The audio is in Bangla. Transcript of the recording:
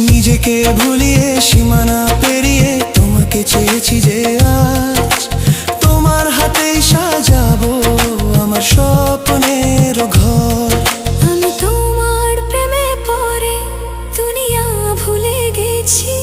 নিজেকে ভুলিয়ে সীমানা পেরিয়ে তোমাকে চেয়েছি যে আজ তোমার হাতেই সাজাবো আমার স্বপ্নের ঘর। আমি তোমার প্রেমে পড়ে দুনিয়া ভুলে গেছি।